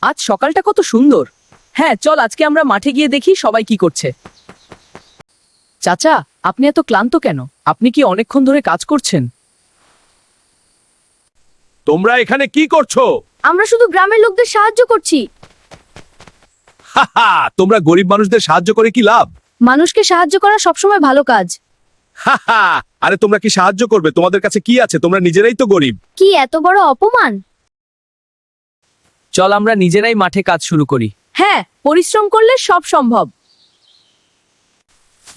আজ সকালটা কত সুন্দর। হ্যাঁ, চল আজকে আমরা মাঠে গিয়ে দেখি সবাই কি করছে। চাচা, আপনি এত ক্লান্ত কেন? আপনি কি অনেকক্ষণ ধরে কাজ করছেন? তোমরা এখানে কি করছো? আমরা শুধু গ্রামের লোকদের সাহায্য করছি। হাহা, তোমরা গরিব মানুষদের সাহায্য করে কি লাভ? মানুষকে সাহায্য করা সবসময় ভালো কাজ। হাহা, আরে তোমরা কি সাহায্য করবে? তোমাদের কাছে কি আছে? তোমরা নিজেরাই তো গরিব। কি এত বড় অপমান! চল আমরা নিজেরাই মাঠে কাজ শুরু করি। হ্যাঁ, পরিশ্রম করলে সব সম্ভব।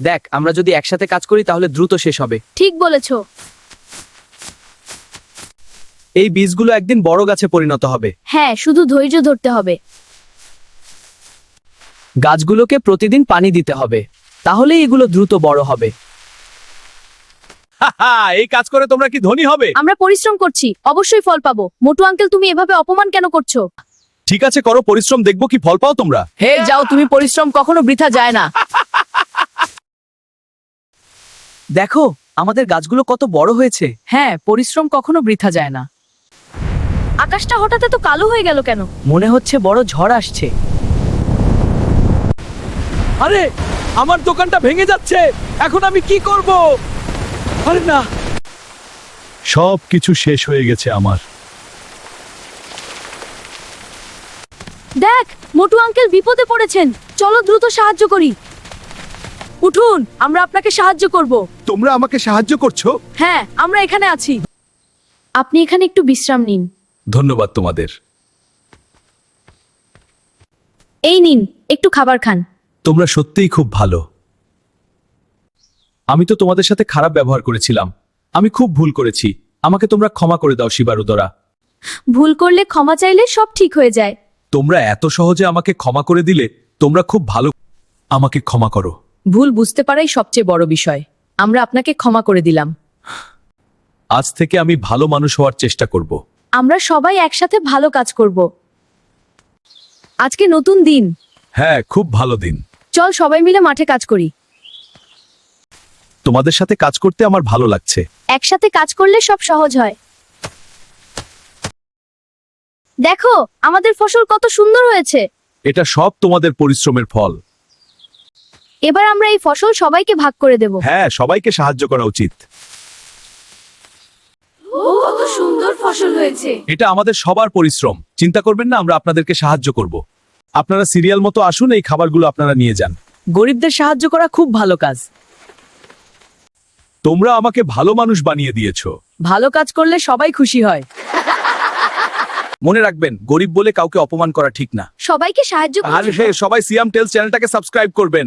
দেখ, আমরা যদি একসাথে কাজ করি তাহলে দ্রুত শেষ হবে। ঠিক বলেছো। এই বীজগুলো একদিন বড় গাছে পরিণত হবে। হ্যাঁ, শুধু ধৈর্য ধরতে হবে। গাছগুলোকে প্রতিদিন পানি দিতে হবে, তাহলেই এগুলো দ্রুত বড় হবে। হাহা, এই কাজ করে তোমরা কি ধনী হবে? আমরা পরিশ্রম করছি, অবশ্যই ফল পাবো। মোটু আঙ্কেল, তুমি এভাবে অপমান কেন করছো? ঠিক আছে, করো পরিশ্রম, দেখবো কি ফল পাও তোমরা। হে যাও, তুমি পরিশ্রম কখনো বৃথা যায় না। দেখো, আমাদের গাছগুলো কত বড় হয়েছে। হ্যাঁ, পরিশ্রম কখনো বৃথা যায় না। আকাশটা হঠাৎ এত কালো হয়ে গেল কেন? মনে হচ্ছে বড় ঝড় আসছে। আরে, আমার দোকানটা ভেঙে যাচ্ছে। এখন আমি কি করব? আরে না, সব কিছু শেষ হয়ে গেছে আমার। দেখ, মোটু আঙ্কেল বিপদে পড়েছেন। চলো দ্রুত সাহায্য করি। উঠুন, আমরা আপনাকে সাহায্য করব। তোমরা আমাকে সাহায্য করছো? হ্যাঁ, আমরা এখানে আছি। আপনি এখানে একটু বিশ্রাম নিন। ধন্যবাদ তোমাদের। এই নিন, একটু খাবার খান। তোমরা সত্যিই খুব ভালো। আমি তো তোমাদের সাথে খারাপ ব্যবহার করেছিলাম। আমি খুব ভুল করেছি। আমাকে তোমরা ক্ষমা করে দাও শিবারুদরা। ভুল করলে ক্ষমা চাইলে সব ঠিক হয়ে যায়। তোমরা এত সহজে আমাকে ক্ষমা করে দিলে। তোমরা খুব ভালো। আমাকে ক্ষমা করো। ভুল বুঝতে পারাই সবচেয়ে বড় বিষয়। আমরা আপনাকে ক্ষমা করে দিলাম। আজ থেকে আমি ভালো মানুষ হওয়ার চেষ্টা করব। আমরা সবাই একসাথে ভালো কাজ করব। আজকে নতুন দিন। হ্যাঁ, খুব ভালো দিন। চল সবাই মিলে মাঠে কাজ করি। তোমাদের সাথে কাজ করতে আমার ভালো লাগছে। একসাথে কাজ করলে সব সহজ হয়। দেখো, আমাদের ফসল কত সুন্দর হয়েছে। এটা সব তোমাদের পরিশ্রমের ফল। এবার আমরা এই ফসল সবাইকে ভাগ করে দেব। হ্যাঁ, সবাইকে সাহায্য করা উচিত। কত সুন্দর ফসল হয়েছে। এটা আমাদের সবার পরিশ্রম। চিন্তা করবেন না, আমরা আপনাদেরকে সাহায্য করব। আপনারা সিরিয়াল মতো আসুন, এই খাবারগুলো আপনারা নিয়ে যান। গরিবদের সাহায্য করা খুব ভালো কাজ। তোমরা আমাকে ভালো মানুষ বানিয়ে দিয়েছো। ভালো কাজ করলে সবাই খুশি হয়। মনে রাখবেন, গরিব বলে কাউকে অপমান করা ঠিক না। সবাইকে সাহায্য আর সবাই সিয়াম টেলস চ্যানেলটাকে সাবস্ক্রাইব করবেন।